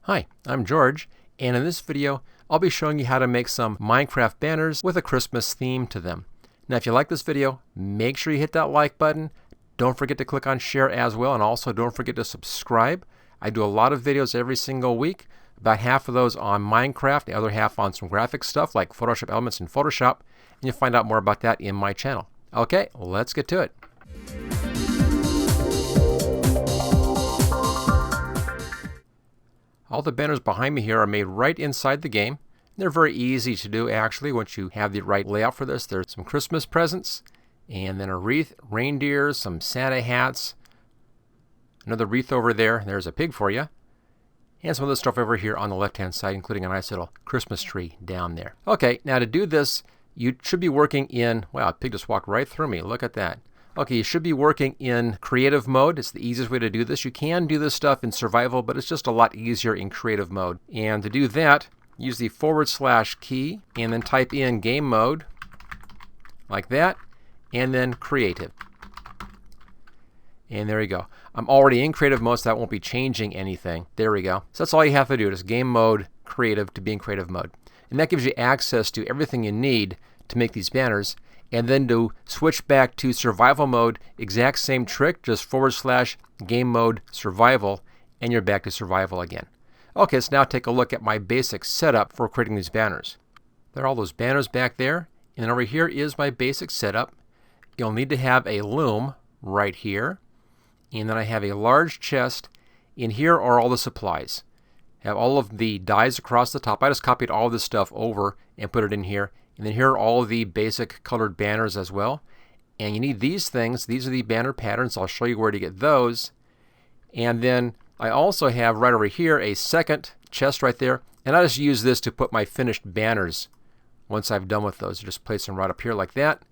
Hi, I'm George, and in this video I'll be showing you how to make some Minecraft banners with a Christmas theme to them. Now if you like this video, make sure you hit that like button. Don't forget to click on share as well, and also don't forget to subscribe. I do a lot of videos every single week, about half of those on Minecraft, the other half on some graphic stuff like Photoshop elements in Photoshop, and you'll find out more about that in my channel. Okay, let's get to it. All the banners behind me here are made right inside the game. They're very easy to do actually once you have the right layout for this. There's some Christmas presents, and then a wreath, reindeers, some Santa hats, another wreath over there. There's a pig for you, and some other stuff over here on the left hand side, including a nice little Christmas tree down there. Okay, now to do this, you should be working in, wow, a pig just walked right through me. Look at that. Okay, you should be working in creative mode. It's the easiest way to do this. You can do this stuff in survival, but it's just a lot easier in creative mode. And to do that, use the / key and then type in game mode like that, and then creative. And there you go. I'm already in creative mode, so that won't be changing anything. There we go. So that's all you have to do, is game mode creative to be in creative mode. And that gives you access to everything you need to make these banners. And then to switch back to survival mode, exact same trick, just / game mode survival, and you're back to survival again. Okay, so now take a look at my basic setup for creating these banners. There are all those banners back there, and then over here is my basic setup. You'll need to have a loom right here, and then I have a large chest. In here are all the supplies. I have all of the dies across the top. I just copied all this stuff over and put it in here. And then here are all of the basic colored banners as well. And you need these things. These are the banner patterns. I'll show you where to get those. And then I also have right over here a second chest right there. And I just use this to put my finished banners once I've done with those. Just place them right up here like that.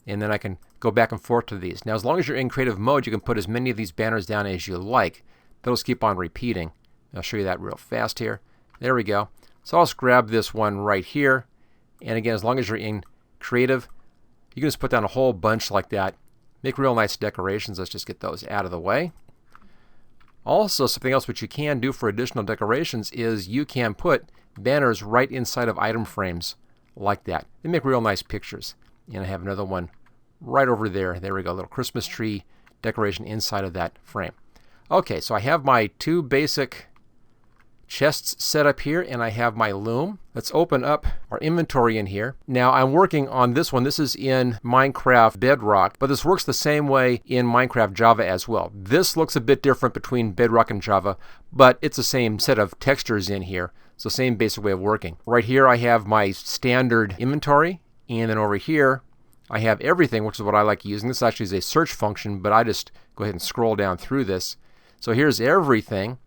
And then I can go back and forth to these. Now as long as you're in creative mode, you can put as many of these banners down as you like. They'll just keep on repeating. I'll show you that real fast here. There we go. So I'll just grab this one right here. And again, as long as you're in creative, you can just put down a whole bunch like that. Make real nice decorations. Let's just get those out of the way. Also, something else which you can do for additional decorations is you can put banners right inside of item frames like that. They make real nice pictures. And I have another one right over there. There we go, a little Christmas tree decoration inside of that frame. Okay, so I have my two basic chests set up here, and I have my loom. Let's open up our inventory in here. Now I'm working on this one. This is in Minecraft Bedrock, but this works the same way in Minecraft Java as well. This looks a bit different between Bedrock and Java, but it's the same set of textures in here. So same basic way of working. Right here I have my standard inventory, and then over here I have everything, which is what I like using. This actually is a search function, but I just go ahead and scroll down through this. So here's everything.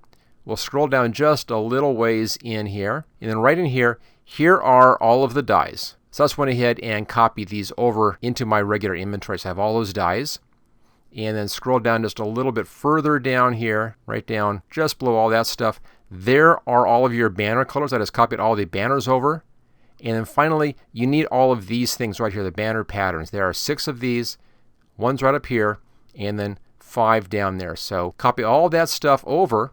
We'll scroll down just a little ways in here, and then right in here, here are all of the dies. So I just went ahead and copied these over into my regular inventory. So I have all those dies, and then scroll down just a little bit further down here, right down just below all that stuff. There are all of your banner colors. I just copied all the banners over. And then finally, you need all of these things right here, the banner patterns. There are 6 of these, one's right up here, and then 5 down there. So copy all that stuff over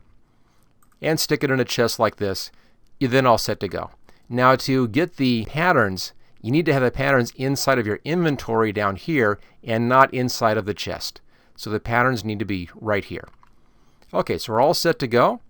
and stick it in a chest like this. You're then all set to go. Now to get the patterns, you need to have the patterns inside of your inventory down here and not inside of the chest. So the patterns need to be right here. Okay, so we're all set to go.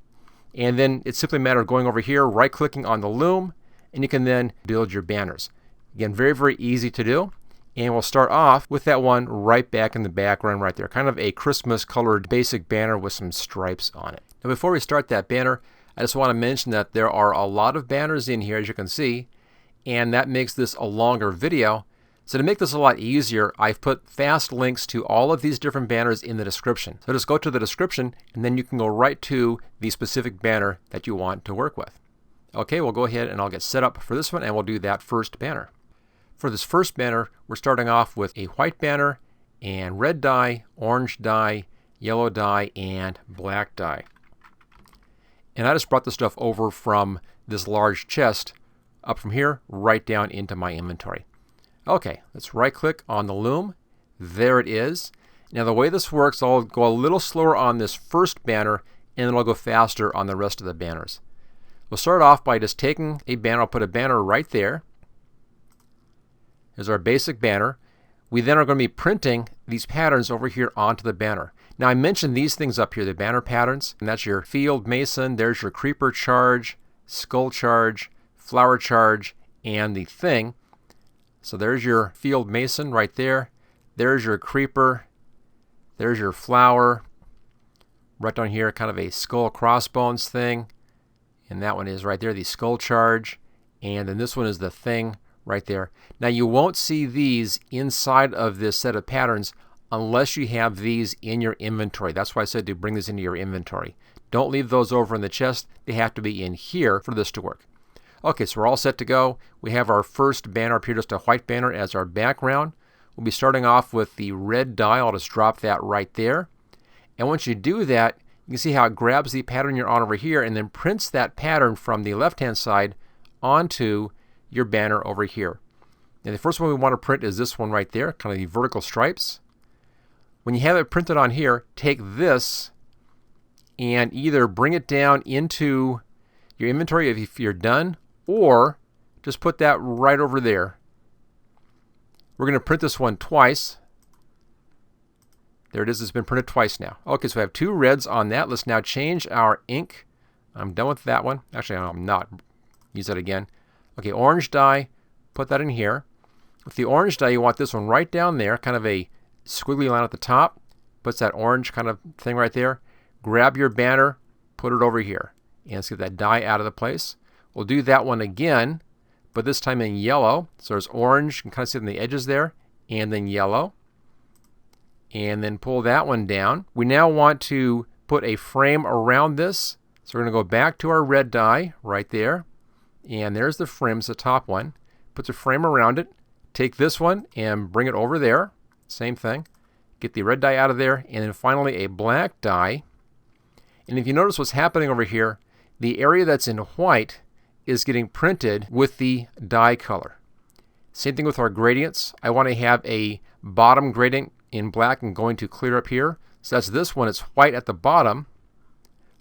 And then it's simply a matter of going over here, right-clicking on the loom, and you can then build your banners. Again, very, very easy to do. And we'll start off with that one right back in the background right there. Kind of a Christmas colored basic banner with some stripes on it. Now before we start that banner, I just want to mention that there are a lot of banners in here, as you can see, and that makes this a longer video. So to make this a lot easier, I've put fast links to all of these different banners in the description. So just go to the description, and then you can go right to the specific banner that you want to work with. Okay, we'll go ahead and I'll get set up for this one, and we'll do that first banner. For this first banner, we're starting off with a white banner and red dye, orange dye, yellow dye, and black dye. And I just brought the stuff over from this large chest up from here right down into my inventory. Okay, let's right click on the loom. There it is. Now the way this works, I'll go a little slower on this first banner and then it'll go faster on the rest of the banners. We'll start off by just taking a banner. I'll put a banner right there. Here's our basic banner. We then are going to be printing these patterns over here onto the banner. Now I mentioned these things up here, the banner patterns, and that's your field mason, there's your creeper charge, skull charge, flower charge, and the thing. So there's your field mason right there. There's your creeper. There's your flower. Right down here, kind of a skull crossbones thing. And that one is right there, the skull charge. And then this one is the thing right there. Now you won't see these inside of this set of patterns unless you have these in your inventory. That's why I said to bring this into your inventory. Don't leave those over in the chest. They have to be in here for this to work. Okay, so we're all set to go. We have our first banner up here, just a white banner as our background. We'll be starting off with the red die. I'll just drop that right there. And once you do that, you can see how it grabs the pattern you're on over here and then prints that pattern from the left-hand side onto your banner over here. And the first one we want to print is this one right there, kind of the vertical stripes. When you have it printed on here, take this and either bring it down into your inventory if you're done, or just put that right over there. We're going to print this one twice. There it is. It's been printed twice now. Okay, so we have two reds on that. Let's now change our ink. I'm done with that one. Actually, I'm not. Use that again. Okay, orange dye. Put that in here. With the orange dye, you want this one right down there, kind of a squiggly line at the top. Puts that orange kind of thing right there. Grab your banner, put it over here. And let's get that dye out of the place. We'll do that one again, but this time in yellow. So there's orange. You can kind of see it on the edges there. And then yellow. And then pull that one down. We now want to put a frame around this. So we're going to go back to our red dye right there. And there's the frame, the top one. Put the frame around it. Take this one and bring it over there. Same thing. Get the red dye out of there. And then finally a black dye. And if you notice what's happening over here, the area that's in white is getting printed with the dye color. Same thing with our gradients. I want to have a bottom gradient in black and going to clear up here. So that's this one. It's white at the bottom,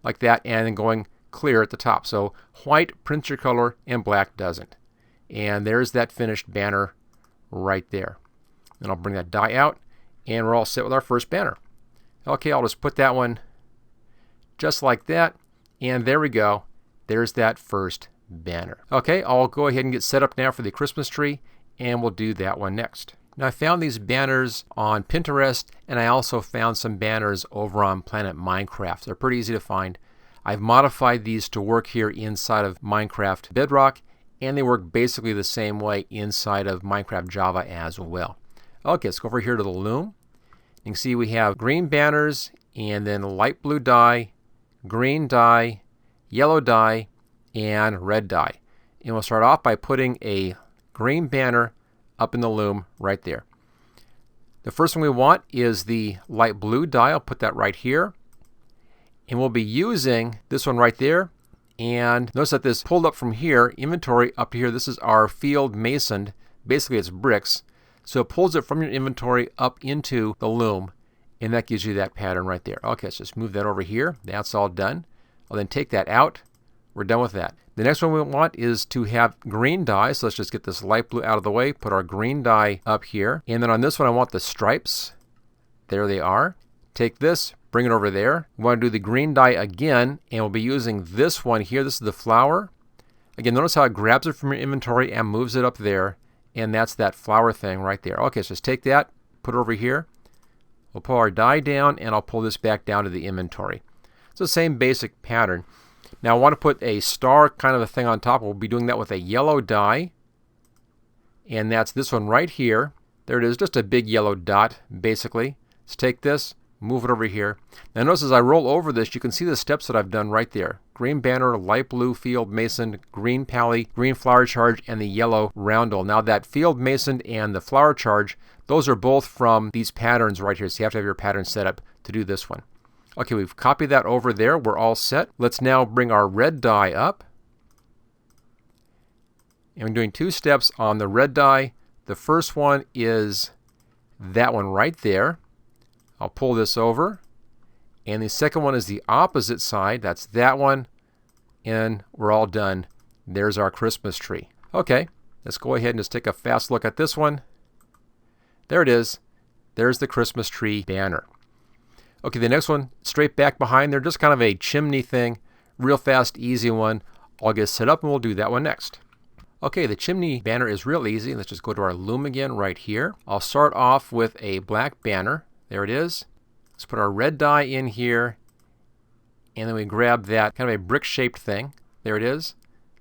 like that, and then going clear at the top. So white prints your color and black doesn't. And there's that finished banner right there. And I'll bring that die out, and we're all set with our first banner. Okay, I'll just put that one just like that, and there we go. There's that first banner. Okay, I'll go ahead and get set up now for the Christmas tree, and we'll do that one next. Now I found these banners on Pinterest, and I also found some banners over on Planet Minecraft. They're pretty easy to find. I've modified these to work here inside of Minecraft Bedrock, and they work basically the same way inside of Minecraft Java as well. Okay, let's go over here to the loom. You can see we have green banners, and then light blue dye, green dye, yellow dye, and red dye. And we'll start off by putting a green banner up in the loom right there. The first one we want is the light blue dye. I'll put that right here. And we'll be using this one right there. And notice that this pulled up from here, inventory up here. This is our field masoned. Basically it's bricks. So it pulls it from your inventory up into the loom. And that gives you that pattern right there. Okay, let's just move that over here. That's all done. I'll then take that out. We're done with that. The next one we want is to have green dye. So let's just get this light blue out of the way. Put our green dye up here. And then on this one I want the stripes. There they are. Take this, bring it over there. We want to do the green dye again, and we'll be using this one here. This is the flower. Again, notice how it grabs it from your inventory and moves it up there. And that's that flower thing right there. Okay, so just take that, put it over here. We'll pull our dye down, and I'll pull this back down to the inventory. It's the same basic pattern. Now I want to put a star kind of a thing on top. We'll be doing that with a yellow dye. And that's this one right here. There it is, just a big yellow dot, basically. Let's take this, move it over here. Now notice as I roll over this, you can see the steps that I've done right there. Green banner, light blue field mason, green pally, green flower charge, and the yellow roundel. Now that field mason and the flower charge, those are both from these patterns right here. So you have to have your pattern set up to do this one. Okay, we've copied that over there. We're all set. Let's now bring our red dye up. And we're doing two steps on the red dye. The first one is that one right there. I'll pull this over. And the second one is the opposite side. That's that one. And we're all done. There's our Christmas tree. Okay, let's go ahead and just take a fast look at this one. There it is. There's the Christmas tree banner. Okay, the next one, straight back behind there, just kind of a chimney thing. Real fast, easy one. I'll get set up and we'll do that one next. Okay, the chimney banner is real easy. Let's just go to our loom again right here. I'll start off with a black banner. There it is. Let's put our red die in here. And then we grab that kind of a brick-shaped thing. There it is.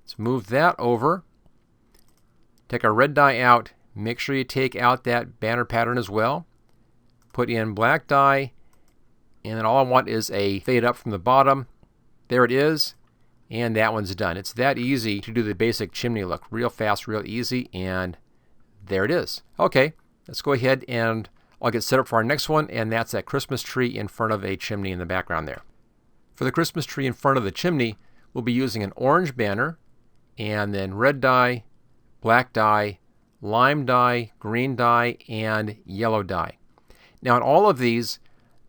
Let's move that over. Take our red die out. Make sure you take out that banner pattern as well. Put in black die. And then all I want is a fade up from the bottom. There it is. And that one's done. It's that easy to do the basic chimney look. Real fast, real easy. And there it is. Okay, let's go ahead and I'll get set up for our next one. And that's that Christmas tree in front of a chimney in the background there. For the Christmas tree in front of the chimney, we'll be using an orange banner, and then red dye, black dye, lime dye, green dye, and yellow dye. Now in all of these,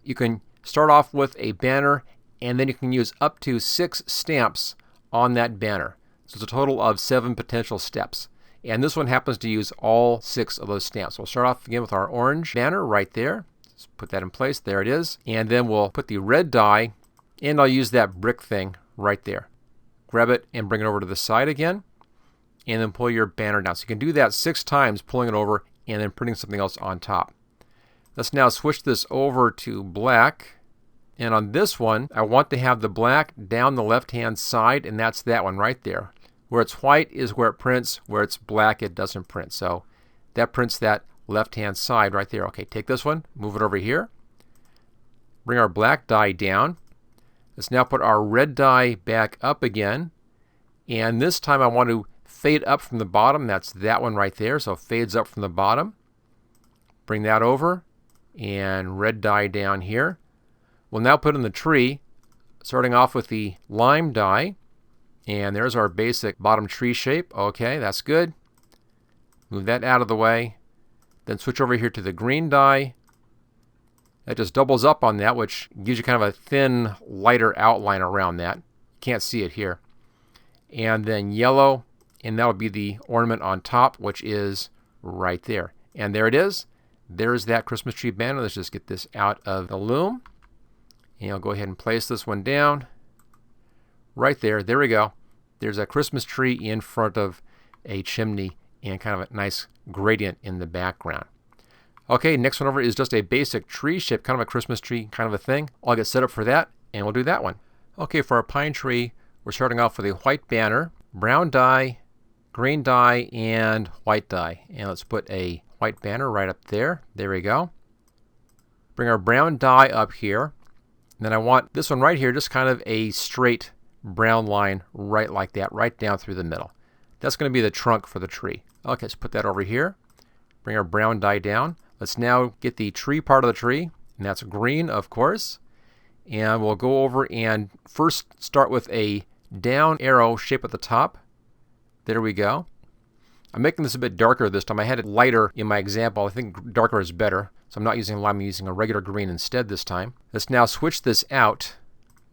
you can start off with a banner, and then you can use up to 6 stamps on that banner. So it's a total of 7 potential steps. And this one happens to use all 6 of those stamps. So we'll start off again with our orange banner right there. Let's put that in place. There it is. And then we'll put the red dye, and I'll use that brick thing right there. Grab it and bring it over to the side again, and then pull your banner down. So you can do that 6 times, pulling it over and then putting something else on top. Let's now switch this over to black. And on this one, I want to have the black down the left-hand side, and that's that one right there. Where it's white is where it prints. Where it's black, it doesn't print. So that prints that left-hand side right there. Okay, take this one, move it over here. Bring our black die down. Let's now put our red die back up again. And this time I want to fade up from the bottom. That's that one right there. So fades up from the bottom. Bring that over. And red die down here. We'll now put in the tree, starting off with the lime die. And there's our basic bottom tree shape. Okay, that's good. Move that out of the way. Then switch over here to the green die. That just doubles up on that, which gives you kind of a thin, lighter outline around that. Can't see it here. And then yellow, and that'll be the ornament on top, which is right there. And there it is. There's that Christmas tree banner. Let's just get this out of the loom. And I'll go ahead and place this one down. Right there. There we go. There's a Christmas tree in front of a chimney and kind of a nice gradient in the background. Okay, next one over is just a basic tree shape, kind of a Christmas tree kind of a thing. I'll get set up for that, and we'll do that one. Okay, for our pine tree, we're starting off with a white banner, brown dye, green dye, and white dye. And let's put a white banner right up there. There we go. Bring our brown dye up here. And then I want this one right here, just kind of a straight brown line right like that, right down through the middle. That's going to be the trunk for the tree. Okay, let's put that over here. Bring our brown dye down. Let's now get the tree part of the tree, and that's green, of course. And we'll go over and first start with a down arrow shape at the top. There we go. I'm making this a bit darker this time. I had it lighter in my example. I think darker is better. So I'm not using lime, I'm using a regular green instead this time. Let's now switch this out.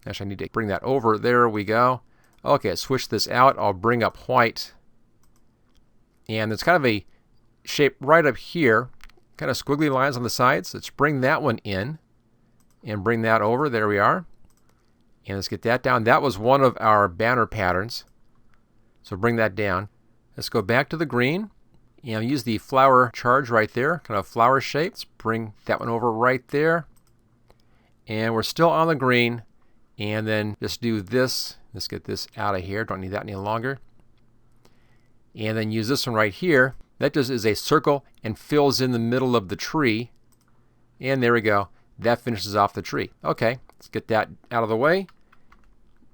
Actually, I need to bring that over. There we go. Okay, switch this out. I'll bring up white. And it's kind of a shape right up here. Kind of squiggly lines on the sides. Let's bring that one in and bring that over. There we are. And let's get that down. That was one of our banner patterns. So bring that down. Let's go back to the green and use the flower charge right there, kind of flower shape. Let's bring that one over right there. And we're still on the green. And then just do this. Let's get this out of here. Don't need that any longer. And then use this one right here. That just is a circle and fills in the middle of the tree. And there we go. That finishes off the tree. Okay, let's get that out of the way.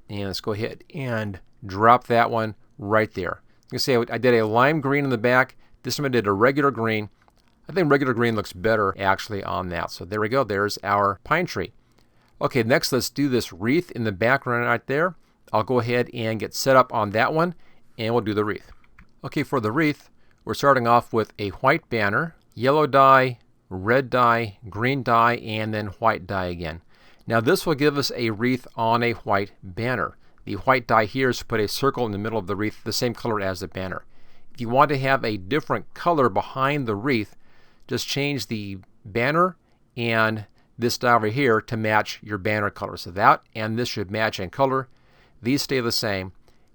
And let's go ahead and drop that one right there. You can see I did a lime green in the back. This time I did a regular green. I think regular green looks better actually on that. So there we go. There's our pine tree. Okay, next let's do this wreath in the background right there. I'll go ahead and get set up on that one, and we'll do the wreath. Okay, for the wreath, we're starting off with a white banner, yellow dye, red dye, green dye, and then white dye again. Now this will give us a wreath on a white banner. The white die here is to put a circle in the middle of the wreath, the same color as the banner. If you want to have a different color behind the wreath, just change the banner and this die over here to match your banner color. So that and this should match in color. These stay the same,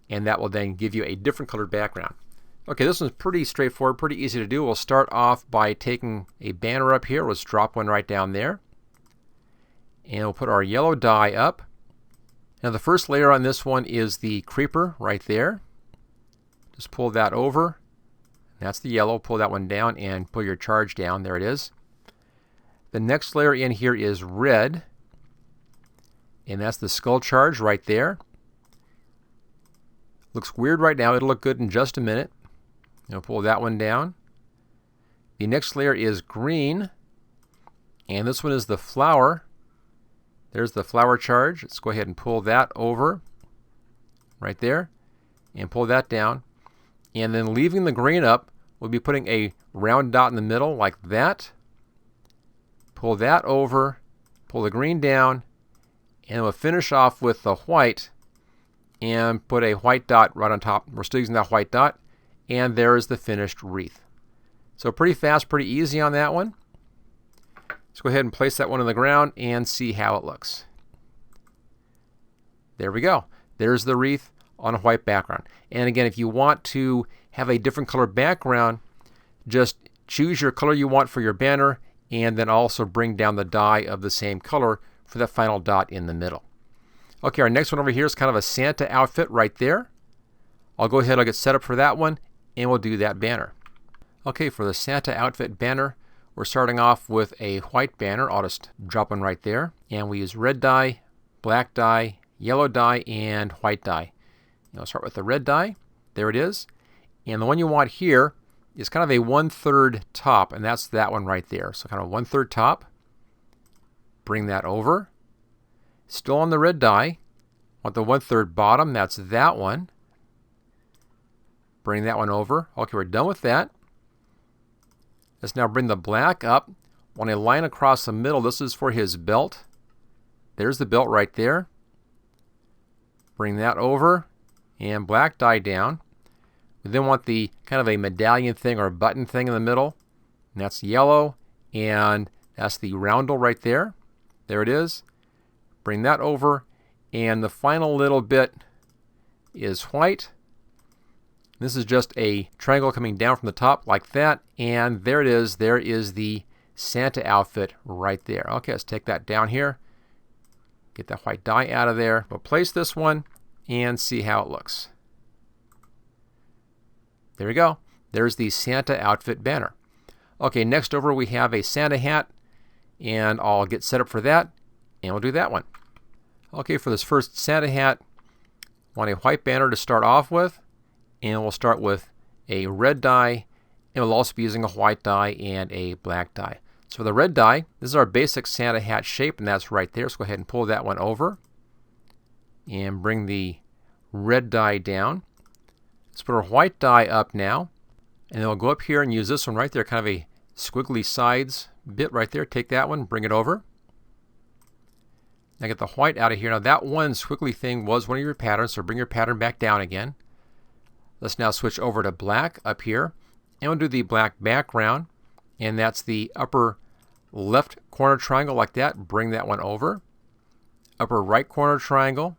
and that will then give you a different colored background. Okay, this one's pretty straightforward, pretty easy to do. We'll start off by taking a banner up here. Let's drop one right down there. And we'll put our yellow die up. Now the first layer on this one is the creeper right there. Just pull that over. That's the yellow. Pull that one down and pull your charge down. There it is. The next layer in here is red. And that's the skull charge right there. Looks weird right now. It'll look good in just a minute. I'll pull that one down. The next layer is green. And this one is the flower. There's the flower charge. Let's go ahead and pull that over right there and pull that down. And then leaving the green up, we'll be putting a round dot in the middle like that. Pull that over, pull the green down, and we'll finish off with the white and put a white dot right on top. We're still using that white dot, and there is the finished wreath. So pretty fast, pretty easy on that one. Let's go ahead and place that one on the ground and see how it looks. There we go. There's the wreath on a white background. And again, if you want to have a different color background, just choose your color you want for your banner and then also bring down the die of the same color for that final dot in the middle. Okay, our next one over here is kind of a Santa outfit right there. I'll go ahead, I'll get set up for that one, and we'll do that banner. Okay, for the Santa outfit banner, we're starting off with a white banner. I'll just drop one right there. And we use red die, black die, yellow die, and white die. I'll start with the red die. There it is. And the one you want here is kind of a 1/3 top, and that's that one right there. So kind of 1/3 top. Bring that over. Still on the red die. Want the 1/3 bottom. That's that one. Bring that one over. Okay, we're done with that. Let's now bring the black up. Want a line across the middle. This is for his belt. There's the belt right there. Bring that over and black die down. We then want the kind of a medallion thing or a button thing in the middle. And that's yellow, and that's the roundel right there. There it is. Bring that over, and the final little bit is white. This is just a triangle coming down from the top like that, and there it is. There is the Santa outfit right there. Okay, let's take that down here. Get that white die out of there. We'll place this one and see how it looks. There we go. There's the Santa outfit banner. Okay, next over we have a Santa hat, and I'll get set up for that, and we'll do that one. Okay, for this first Santa hat, want a white banner to start off with, and we'll start with a red die, and we'll also be using a white die and a black die. So for the red die, this is our basic Santa hat shape, and that's right there. So go ahead and pull that one over and bring the red die down. Let's put our white die up now, and then we'll go up here and use this one right there, kind of a squiggly sides bit right there. Take that one, bring it over. Now get the white out of here. Now that one squiggly thing was one of your patterns, so bring your pattern back down again. Let's now switch over to black up here, and we'll do the black background, and that's the upper left corner triangle like that. Bring that one over. Upper right corner triangle.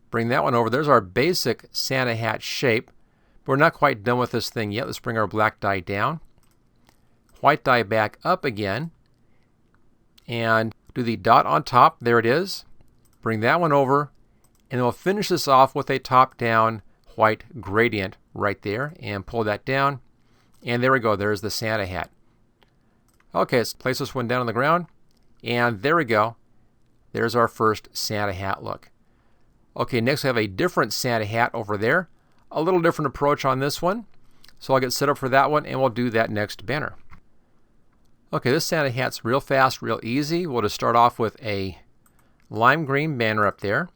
Bring that one over. There's our basic Santa hat shape. But we're not quite done with this thing yet. Let's bring our black die down. White die back up again. And do the dot on top. There it is. Bring that one over. And then we'll finish this off with a top-down white gradient right there. And pull that down. And there we go. There's the Santa hat. Okay, let's place this one down on the ground. And there we go. There's our first Santa hat look. Okay, next we have a different Santa hat over there. A little different approach on this one. So I'll get set up for that one, and we'll do that next banner. Okay, this Santa hat's real fast, real easy. We'll just start off with a lime green banner up there,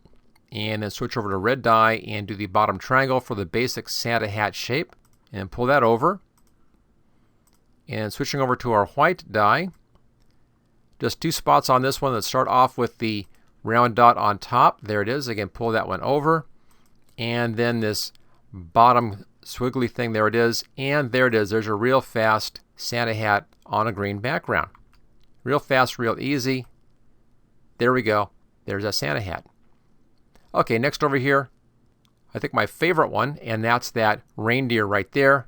and then switch over to red die and do the bottom triangle for the basic Santa hat shape, and pull that over. And switching over to our white die, Just 2 spots on this one. Let's start off with the round dot on top. There it is. Again, pull that one over. And then this bottom squiggly thing, there it is. And there it is. There's a real fast Santa hat on a green background. Real fast, real easy. There we go. There's that Santa hat. Okay, next over here, I think my favorite one, and that's that reindeer right there.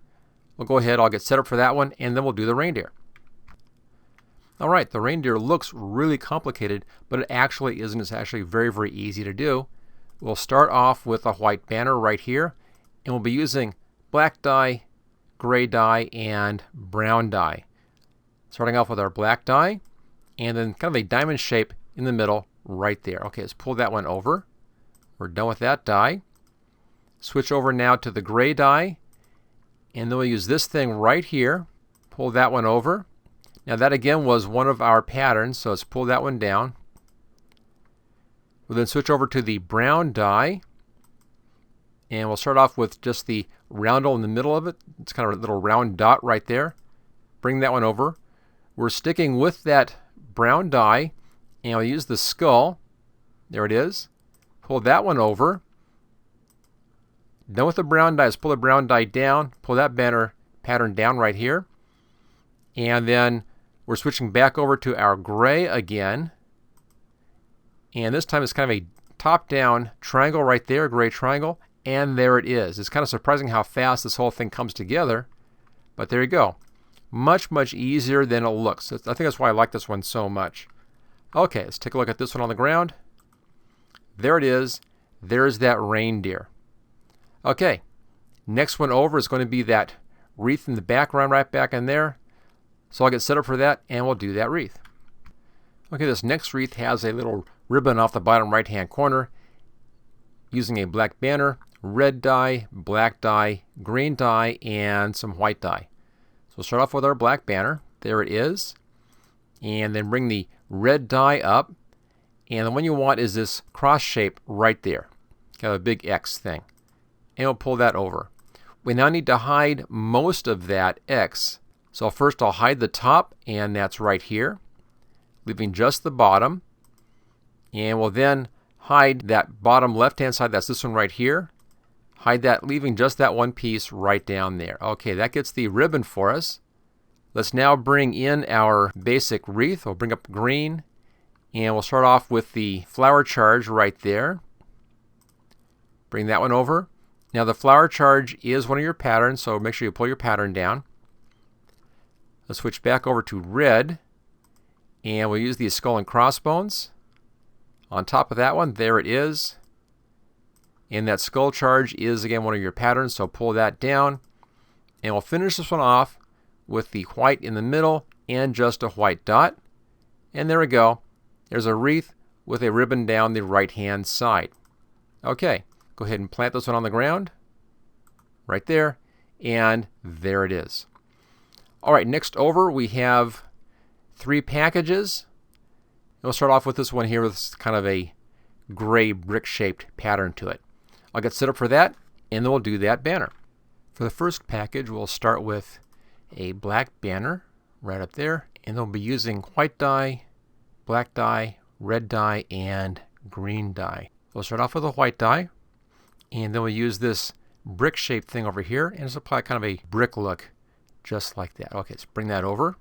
We'll go ahead, I'll get set up for that one, and then we'll do the reindeer. Alright, the reindeer looks really complicated, but it actually isn't. It's actually very, very easy to do. We'll start off with a white banner right here, and we'll be using black dye, gray dye, and brown dye. Starting off with our black dye, and then kind of a diamond shape in the middle right there. Okay, let's pull that one over. We're done with that dye. Switch over now to the gray dye, and then we'll use this thing right here. Pull that one over. Now that again was one of our patterns, so let's pull that one down. We'll then switch over to the brown dye, and we'll start off with just the roundel in the middle of it. It's kind of a little round dot right there. Bring that one over. We're sticking with that brown dye, and we'll use the skull. There it is. Pull that one over. Done with the brown dye. Let's pull the brown dye down. Pull that banner pattern down right here. And then we're switching back over to our gray again. And this time it's kind of a top-down triangle right there, gray triangle. And there it is. It's kind of surprising how fast this whole thing comes together. But there you go. Much, much easier than it looks. I think that's why I like this one so much. Okay, let's take a look at this one on the ground. There it is. There's that reindeer. Okay, next one over is going to be that wreath in the background right back in there. So I'll get set up for that, and we'll do that wreath. Okay, this next wreath has a little ribbon off the bottom right-hand corner using a black banner, red dye, black dye, green dye, and some white dye. So we'll start off with our black banner. There it is. And then bring the red dye up. And the one you want is this cross shape right there. Got a big X thing. And we'll pull that over. We now need to hide most of that X. So first I'll hide the top, and that's right here, leaving just the bottom. And we'll then hide that bottom left-hand side, that's this one right here. Hide that, leaving just that one piece right down there. Okay, that gets the ribbon for us. Let's now bring in our basic wreath. We'll bring up green, and we'll start off with the flower charge right there. Bring that one over. Now the flower charge is one of your patterns, so make sure you pull your pattern down. Let's switch back over to red, and we'll use the skull and crossbones. On top of that one, there it is. And that skull charge is again one of your patterns, so pull that down. And we'll finish this one off with the white in the middle and just a white dot. And there we go. There's a wreath with a ribbon down the right-hand side. Okay, go ahead and plant this one on the ground. Right there. And there it is. Alright, next over we have 3 packages. We'll start off with this one here with kind of a gray brick-shaped pattern to it. I'll get set up for that, and then we'll do that banner. For the first package, we'll start with a black banner right up there, and then we'll be using white dye, black dye, red dye, and green dye. We'll start off with a white dye, and then we'll use this brick-shaped thing over here, and just apply kind of a brick look, just like that. Okay, let's bring that over.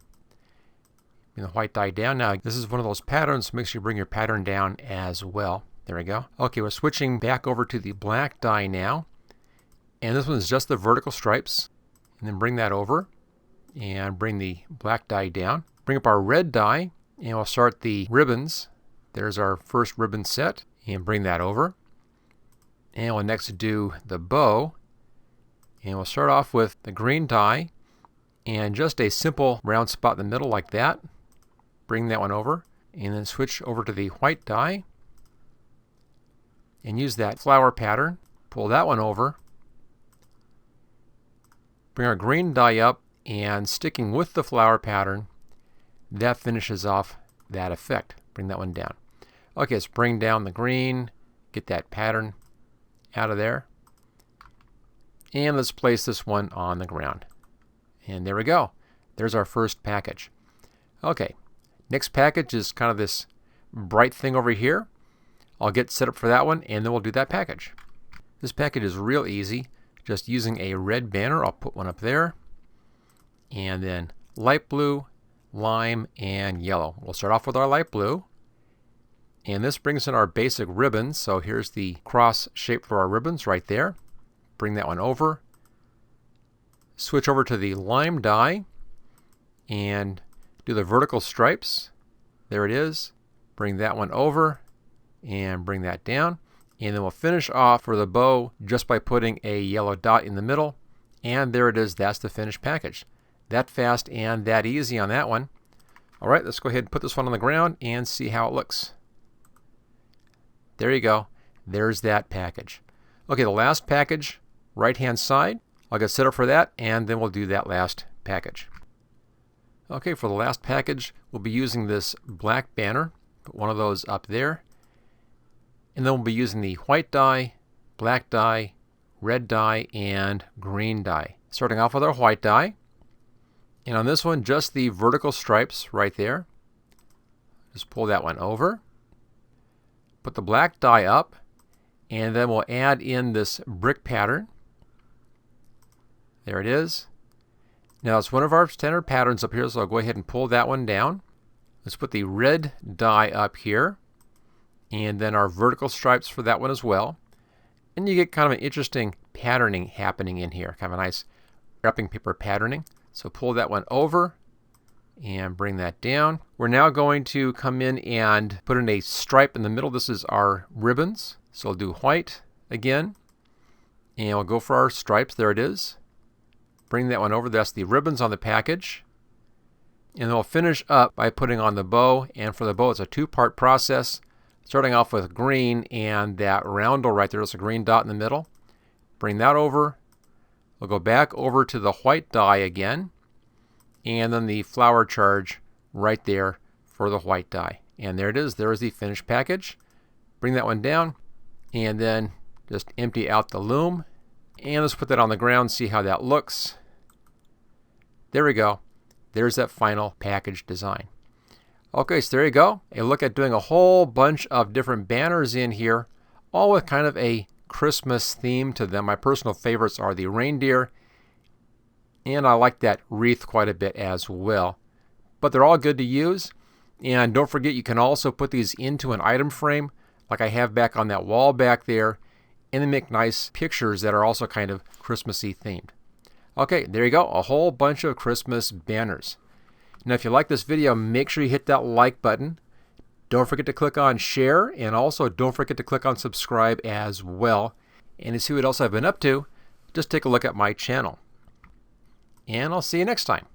Bring the white dye down. Now, this is one of those patterns. Make sure you bring your pattern down as well. There we go. Okay, we're switching back over to the black dye now. And this one is just the vertical stripes. And then bring that over. And bring the black dye down. Bring up our red dye. And we'll start the ribbons. There's our first ribbon set. And bring that over. And we'll next do the bow. And we'll start off with the green dye. And just a simple round spot in the middle like that. Bring that one over. And then switch over to the white dye. And use that flower pattern. Pull that one over. Bring our green dye up, and sticking with the flower pattern, that finishes off that effect. Bring that one down. Okay, let's bring down the green, get that pattern out of there. And let's place this one on the ground. And there we go. There's our first package. Okay, Next package is kind of this bright thing over here. I'll get set up for that one, and then we'll do that package. This package is real easy. Just using a red banner, I'll put one up there. And then light blue, lime, and yellow. We'll start off with our light blue. And this brings in our basic ribbons. So here's the cross shape for our ribbons right there. Bring that one over. Switch over to the lime dye and do the vertical stripes. There it is. Bring that one over and bring that down. And then we'll finish off for the bow just by putting a yellow dot in the middle. And there it is. That's the finished package. That fast and that easy on that one. All right, let's go ahead and put this one on the ground and see how it looks. There you go. There's that package. Okay, the last package, right-hand side. I'll get set up for that, and then we'll do that last package. Okay, for the last package, we'll be using this black banner. Put one of those up there. And then we'll be using the white dye, black dye, red dye, and green dye. Starting off with our white dye. And on this one, just the vertical stripes right there. Just pull that one over. Put the black dye up. And then we'll add in this brick pattern. There it is. Now it's one of our standard patterns up here, so I'll go ahead and pull that one down. Let's put the red dye up here. And then our vertical stripes for that one as well. And you get kind of an interesting patterning happening in here. Kind of a nice wrapping paper patterning. So pull that one over and bring that down. We're now going to come in and put in a stripe in the middle. This is our ribbons. So we'll do white again. And we'll go for our stripes. There it is. Bring that one over. That's the ribbons on the package. And then we'll finish up by putting on the bow. And for the bow, it's a two-part process. Starting off with green and that roundel right there. There's a green dot in the middle. Bring that over. We'll go back over to the white dye again. And then the flower charge right there for the white dye. And there it is. There is the finished package. Bring that one down. And then just empty out the loom. And let's put that on the ground, see how that looks. There we go. There's that final package design. Okay, so there you go. A look at doing a whole bunch of different banners in here, all with kind of a Christmas theme to them. My personal favorites are the reindeer, and I like that wreath quite a bit as well. But they're all good to use. And don't forget, you can also put these into an item frame, like I have back on that wall back there, and then make nice pictures that are also kind of Christmassy themed. Okay, there you go. A whole bunch of Christmas banners. Now, if you like this video, make sure you hit that like button. Don't forget to click on share, and also don't forget to click on subscribe as well. And to see what else I've been up to, just take a look at my channel. And I'll see you next time.